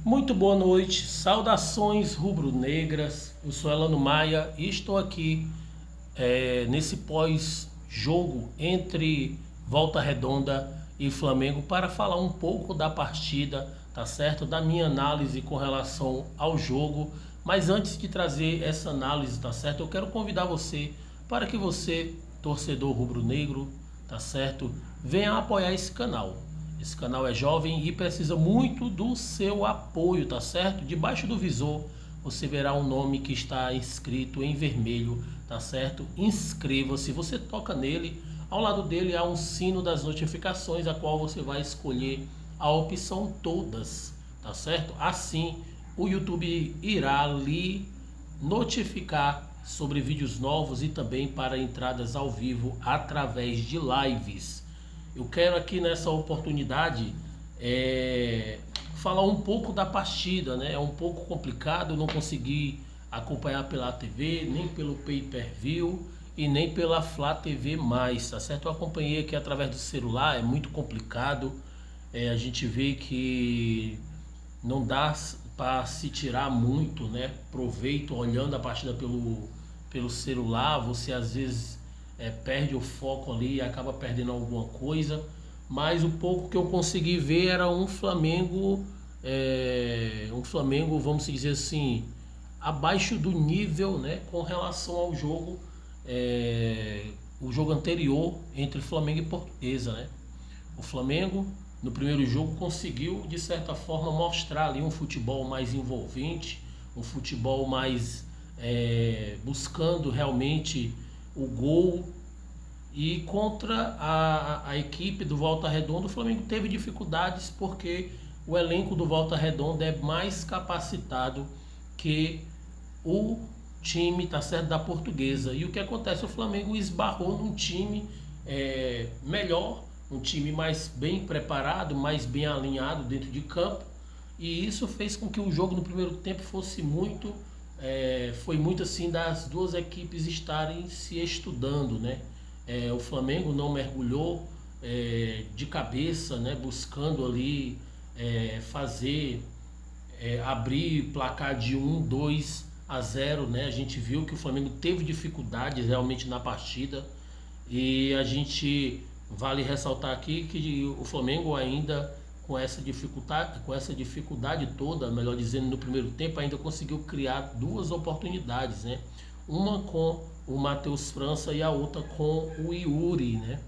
Muito boa noite, saudações rubro-negras. Eu sou Elano Maia e estou aqui nesse pós-jogo entre Volta Redonda e Flamengo para falar um pouco da partida, tá certo? Da minha análise com relação ao jogo. Mas antes de trazer essa análise, tá certo? Eu quero convidar você para que você, torcedor rubro-negro, tá certo? Venha apoiar esse canal. Esse canal é jovem e precisa muito do seu apoio, tá certo? Debaixo do visor você verá um nome que está escrito em vermelho, tá certo? Inscreva-se, você toca nele. Ao lado dele há um sino das notificações, a qual você vai escolher a opção todas, tá certo? Assim, o YouTube irá lhe notificar sobre vídeos novos e também para entradas ao vivo através de lives. Eu quero aqui nessa oportunidade falar um pouco da partida, né? É um pouco complicado, não consegui acompanhar pela TV, nem pelo pay-per-view e nem pela Flá TV+, tá certo? Eu acompanhei aqui através do celular, é muito complicado. A gente vê que não dá para se tirar muito, né, proveito olhando a partida pelo celular. Você às vezes perde o foco ali e acaba perdendo alguma coisa. Mas o pouco que eu consegui ver era um Flamengo, vamos dizer assim, abaixo do nível, né, com relação ao jogo, o jogo anterior entre Flamengo e Portuguesa, né? O Flamengo no primeiro jogo conseguiu de certa forma mostrar ali um futebol mais envolvente, um futebol mais buscando realmente o gol. E contra a equipe do Volta Redonda, o Flamengo teve dificuldades porque o elenco do Volta Redonda é mais capacitado que o time, tá certo, da Portuguesa. E o que acontece? O Flamengo esbarrou num time melhor, um time mais bem preparado, mais bem alinhado dentro de campo. E isso fez com que o jogo no primeiro tempo fosse muito, foi muito assim das duas equipes estarem se estudando, né? O Flamengo não mergulhou de cabeça, né, buscando ali fazer, abrir placar de 1-2-0, né? A gente viu que o Flamengo teve dificuldades realmente na partida e a gente vale ressaltar aqui que o Flamengo ainda com essa dificuldade toda, melhor dizendo, no primeiro tempo ainda conseguiu criar duas oportunidades, né? Uma com o Matheus França e a outra com o Yuri, né?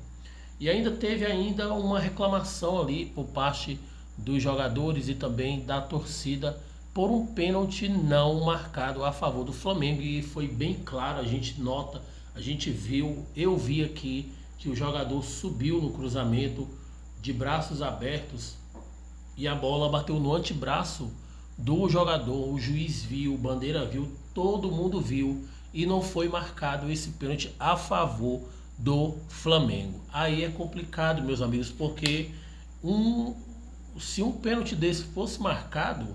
E ainda teve uma reclamação ali por parte dos jogadores e também da torcida por um pênalti não marcado a favor do Flamengo, e foi bem claro, a gente nota, a gente viu, eu vi aqui que o jogador subiu no cruzamento de braços abertos e a bola bateu no antebraço do jogador. O juiz viu, o bandeira viu, todo mundo viu e não foi marcado esse pênalti a favor do Flamengo. Aí é complicado, meus amigos, porque se um pênalti desse fosse marcado,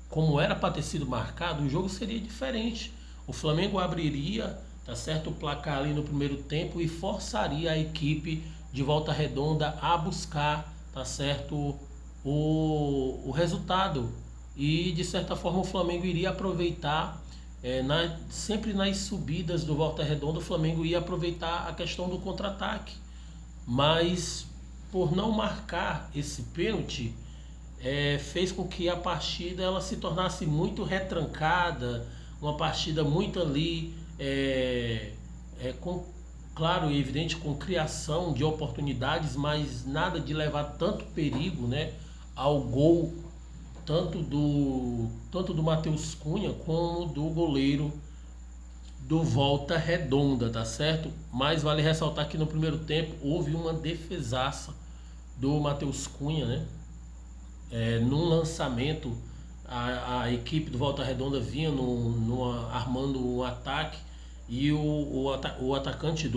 como era para ter sido marcado, o jogo seria diferente. O Flamengo abriria, tá certo, o placar ali no primeiro tempo e forçaria a equipe de Volta Redonda a buscar, tá certo, o resultado. E de certa forma o Flamengo iria aproveitar, sempre nas subidas do Volta Redonda, o Flamengo ia aproveitar a questão do contra-ataque. Mas por não marcar esse pênalti, fez com que a partida ela se tornasse muito retrancada, uma partida muito ali, claro e evidente, com criação de oportunidades, mas nada de levar tanto perigo, né, ao gol, tanto do Matheus Cunha como do goleiro do Volta Redonda, tá certo? Mas vale ressaltar que no primeiro tempo houve uma defesaça do Matheus Cunha, né? Num lançamento, a equipe do Volta Redonda vinha armando um ataque e o atacante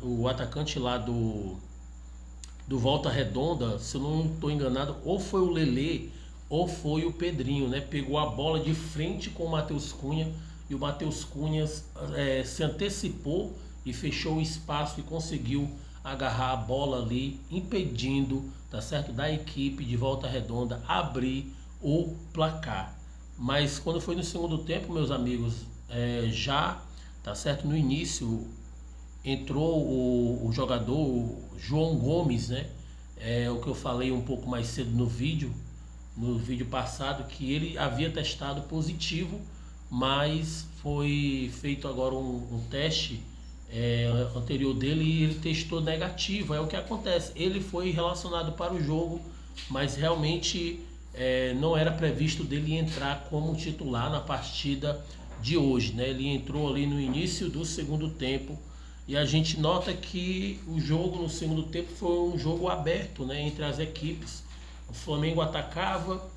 o atacante lá do Volta Redonda, se eu não estou enganado, ou foi o Lelê ou foi o Pedrinho, né? Pegou a bola de frente com o Matheus Cunha e o Matheus Cunha se antecipou e fechou o espaço e conseguiu agarrar a bola ali, impedindo, tá certo, da equipe de Volta Redonda abrir o placar. Mas quando foi no segundo tempo, meus amigos, já, tá certo, no início entrou o jogador João Gomes, né? É o que eu falei um pouco mais cedo no vídeo passado, que ele havia testado positivo, mas foi feito agora um teste anterior dele e ele testou negativo. É o que acontece. Ele foi relacionado para o jogo, mas realmente não era previsto dele entrar como titular na partida de hoje, né? Ele entrou ali no início do segundo tempo e a gente nota que o jogo no segundo tempo foi um jogo aberto, né, entre as equipes. O Flamengo atacava,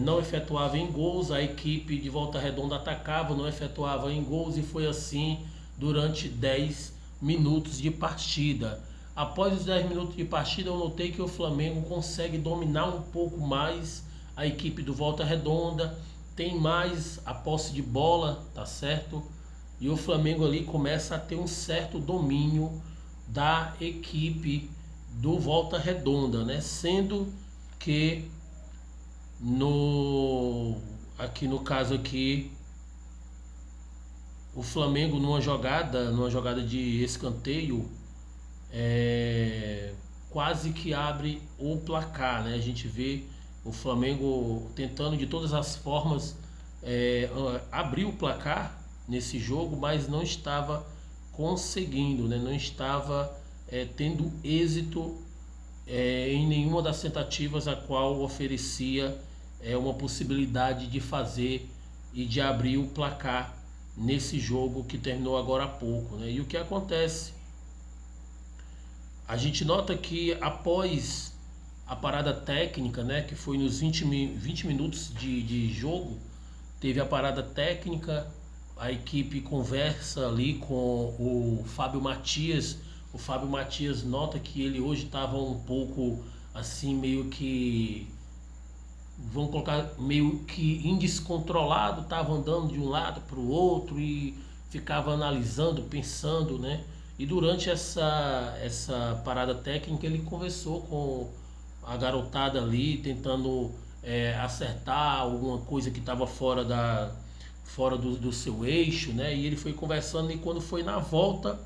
não efetuava em gols, a equipe de Volta Redonda atacava, não efetuava em gols e foi assim durante 10 minutos de partida. Após os 10 minutos de partida, eu notei que o Flamengo consegue dominar um pouco mais a equipe do Volta Redonda, tem mais a posse de bola, tá certo? E o Flamengo ali começa a ter um certo domínio da equipe do Volta Redonda, né? Sendo que aqui no caso aqui o Flamengo numa jogada de escanteio, quase que abre o placar, né? A gente vê o Flamengo tentando de todas as formas abrir o placar nesse jogo, mas não estava conseguindo, né? Não estava tendo êxito em nenhuma das tentativas a qual oferecia uma possibilidade de fazer e de abrir o placar nesse jogo que terminou agora há pouco, né? E o que acontece? A gente nota que após a parada técnica, né, que foi nos 20 minutos de jogo, teve a parada técnica, a equipe conversa ali com o Fábio Matias. O Fábio Matias nota que ele hoje estava um pouco assim, meio que, vamos colocar, meio que indescontrolado, estava andando de um lado para o outro e ficava analisando, pensando, né? E durante essa parada técnica ele conversou com a garotada ali, tentando acertar alguma coisa que estava fora do seu eixo, né? E ele foi conversando e quando foi na volta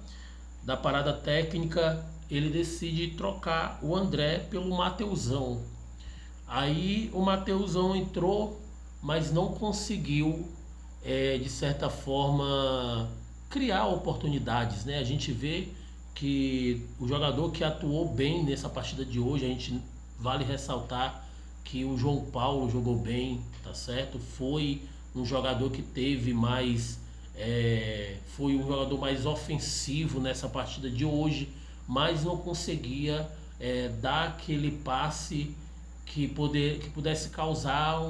da parada técnica, ele decide trocar o André pelo Mateusão. Aí o Mateusão entrou, mas não conseguiu, de certa forma, criar oportunidades, né? A gente vê que o jogador que atuou bem nessa partida de hoje, a gente vale ressaltar que o João Paulo jogou bem, tá certo? Foi um jogador que teve mais, foi um jogador mais ofensivo nessa partida de hoje, mas não conseguia dar aquele passe que pudesse causar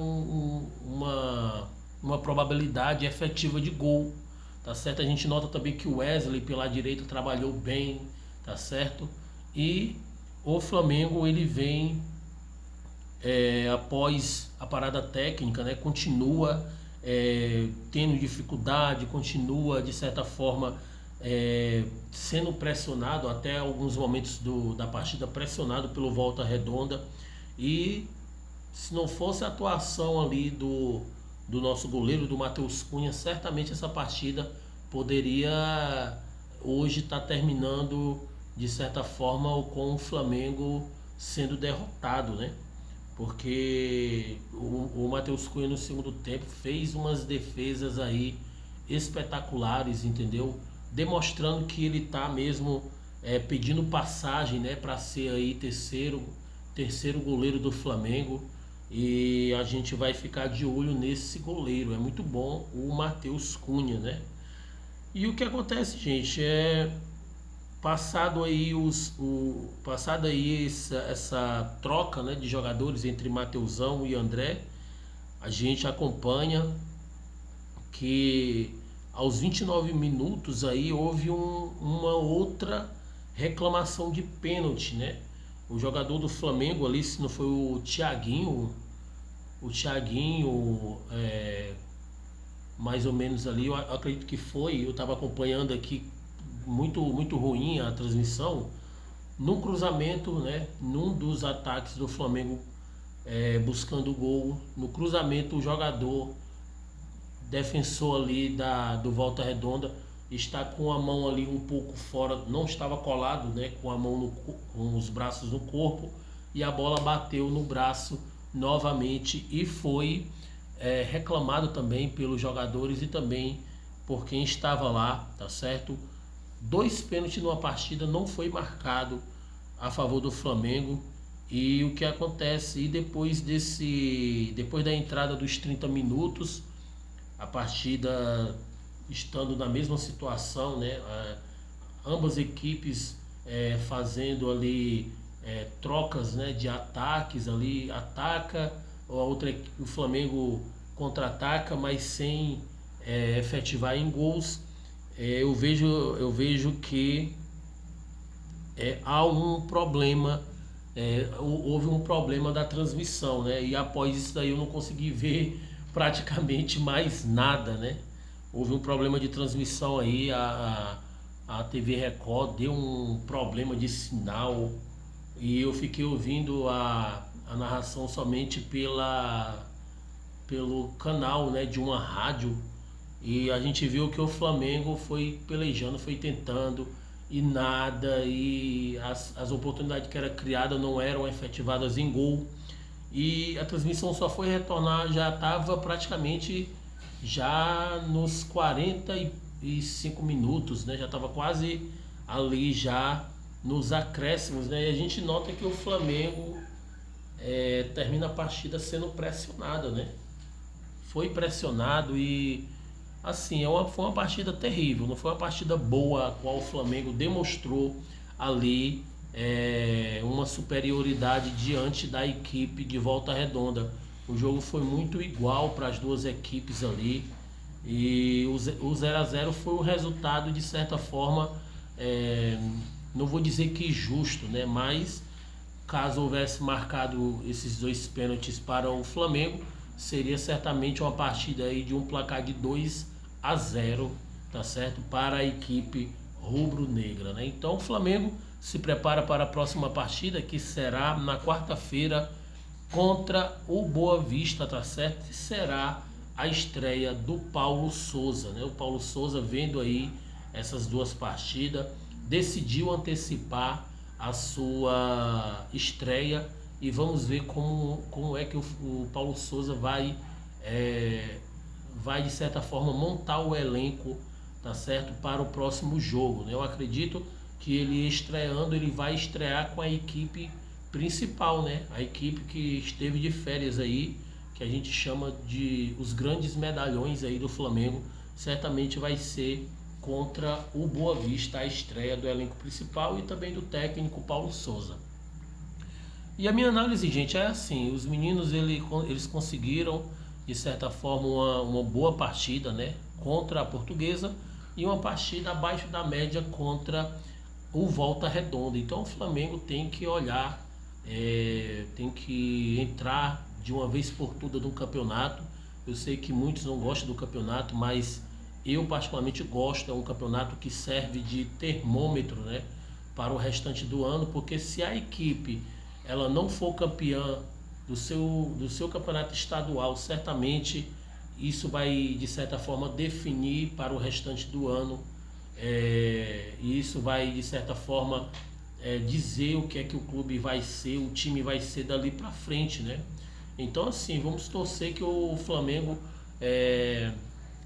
uma probabilidade efetiva de gol, tá certo? A gente nota também que o Wesley pela direita trabalhou bem, tá certo? E o Flamengo ele vem após a parada técnica, né? Continua tendo dificuldade, continua de certa forma sendo pressionado até alguns momentos da partida, pressionado pelo Volta Redonda. E se não fosse a atuação ali do nosso goleiro, do Matheus Cunha, certamente essa partida poderia hoje estar terminando de certa forma com o Flamengo sendo derrotado, né? Porque o Matheus Cunha no segundo tempo fez umas defesas aí espetaculares, entendeu? Demonstrando que ele está mesmo pedindo passagem, né, para ser aí terceiro goleiro do Flamengo. E a gente vai ficar de olho nesse goleiro. É muito bom o Matheus Cunha, né? E o que acontece, gente, passado aí essa troca, né, de jogadores entre Mateusão e André, a gente acompanha que aos 29 minutos aí houve uma outra reclamação de pênalti, né? O jogador do Flamengo ali, se não foi o Thiaguinho, mais ou menos ali, eu acredito que foi, eu estava acompanhando aqui, muito ruim a transmissão, num cruzamento, né, num dos ataques do Flamengo buscando o gol. No cruzamento, o jogador defensor ali do Volta Redonda está com a mão ali um pouco fora, não estava colado, né, com a mão com os braços no corpo, e a bola bateu no braço novamente e foi reclamado também pelos jogadores e também por quem estava lá, tá certo? 2 pênaltis numa partida não foi marcado a favor do Flamengo. E o que acontece? E depois da entrada dos 30 minutos, a partida estando na mesma situação, né? Ambas equipes fazendo ali trocas, né, de ataques ali, ataca, o Flamengo contra-ataca, mas sem efetivar em gols. Eu vejo que há um problema, houve um problema da transmissão, né? E após isso daí eu não consegui ver praticamente mais nada, né? Houve um problema de transmissão aí, a TV Record deu um problema de sinal e eu fiquei ouvindo a narração somente pelo canal, né, de uma rádio, e a gente viu que o Flamengo foi pelejando, foi tentando e nada, e as oportunidades que eram criadas não eram efetivadas em gol, e a transmissão só foi retornar, já estava praticamente já nos 45 minutos, né? Já estava quase ali já nos acréscimos, né? E a gente nota que o Flamengo termina a partida sendo pressionado, né? Foi pressionado e assim, foi uma partida terrível, não foi uma partida boa a qual o Flamengo demonstrou ali uma superioridade diante da equipe de Volta Redonda. O jogo foi muito igual para as duas equipes ali e o 0 a 0 foi o resultado de certa forma, não vou dizer que justo, né? Mas caso houvesse marcado esses 2 pênaltis para o Flamengo, seria certamente uma partida aí de um placar de 2 a 0, tá certo? Para a equipe rubro-negra, né? Então o Flamengo se prepara para a próxima partida, que será na quarta-feira contra o Boa Vista, tá certo? E será a estreia do Paulo Souza, né? O Paulo Souza, vendo aí essas 2 partidas, decidiu antecipar a sua estreia e vamos ver como é que o Paulo Souza vai de certa forma montar o elenco, tá certo, para o próximo jogo, né? Eu acredito que ele estreando, ele vai estrear com a equipe principal, né? A equipe que esteve de férias aí, que a gente chama de os grandes medalhões aí do Flamengo, certamente vai ser contra o Boa Vista a estreia do elenco principal e também do técnico Paulo Souza. E a minha análise, gente, é assim: os meninos eles conseguiram de certa forma uma boa partida, né, contra a Portuguesa, e uma partida abaixo da média contra o Volta Redonda. Então o Flamengo tem que olhar, tem que entrar de uma vez por todas no campeonato. Eu sei que muitos não gostam do campeonato, mas eu particularmente gosto. É um campeonato que serve de termômetro, né, para o restante do ano, porque se a equipe ela não for campeã do seu campeonato estadual, certamente isso vai de certa forma definir para o restante do ano, e isso vai de certa forma dizer o que é que o clube vai ser, o time vai ser dali para frente, né? Então assim, vamos torcer que o Flamengo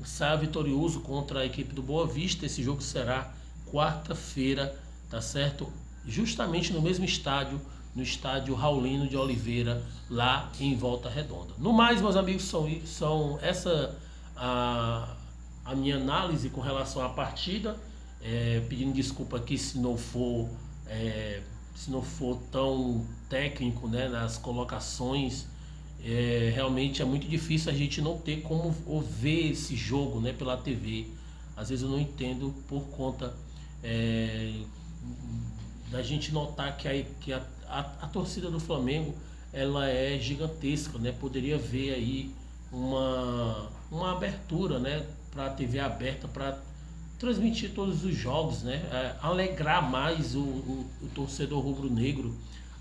saia vitorioso contra a equipe do Boa Vista. Esse jogo será quarta-feira, tá certo? Justamente no mesmo estádio, no estádio Raulino de Oliveira, lá em Volta Redonda. No mais, meus amigos, são essa a minha análise com relação à partida, pedindo desculpa aqui se não for tão técnico, né, nas colocações. Realmente é muito difícil a gente não ter como ver esse jogo, né, pela TV. Às vezes eu não entendo por conta da gente notar que a torcida do Flamengo ela é gigantesca, né? Poderia ver aí uma abertura, né, para a TV aberta para transmitir todos os jogos, né? Alegrar mais o torcedor rubro-negro.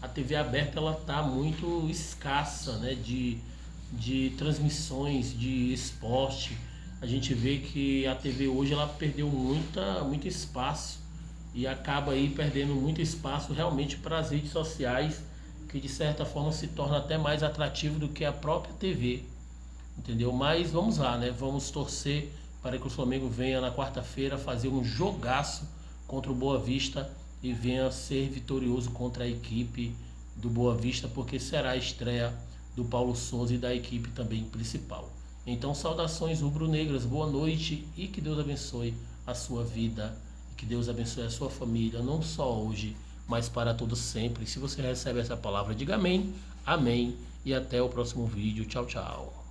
a TV aberta ela tá muito escassa, né, de transmissões de esporte. A gente vê que a TV hoje ela perdeu muito espaço e acaba aí perdendo muito espaço realmente para as redes sociais, que de certa forma se torna até mais atrativo do que a própria TV, entendeu? Mas vamos lá, né? Vamos torcer para que o Flamengo venha na quarta-feira fazer um jogaço contra o Boa Vista e venha ser vitorioso contra a equipe do Boa Vista, porque será a estreia do Paulo Souza e da equipe também principal. Então, saudações rubro-negras, boa noite e que Deus abençoe a sua vida e que Deus abençoe a sua família, não só hoje, mas para todos sempre. Se você recebe essa palavra, diga amém, amém e até o próximo vídeo. Tchau, tchau.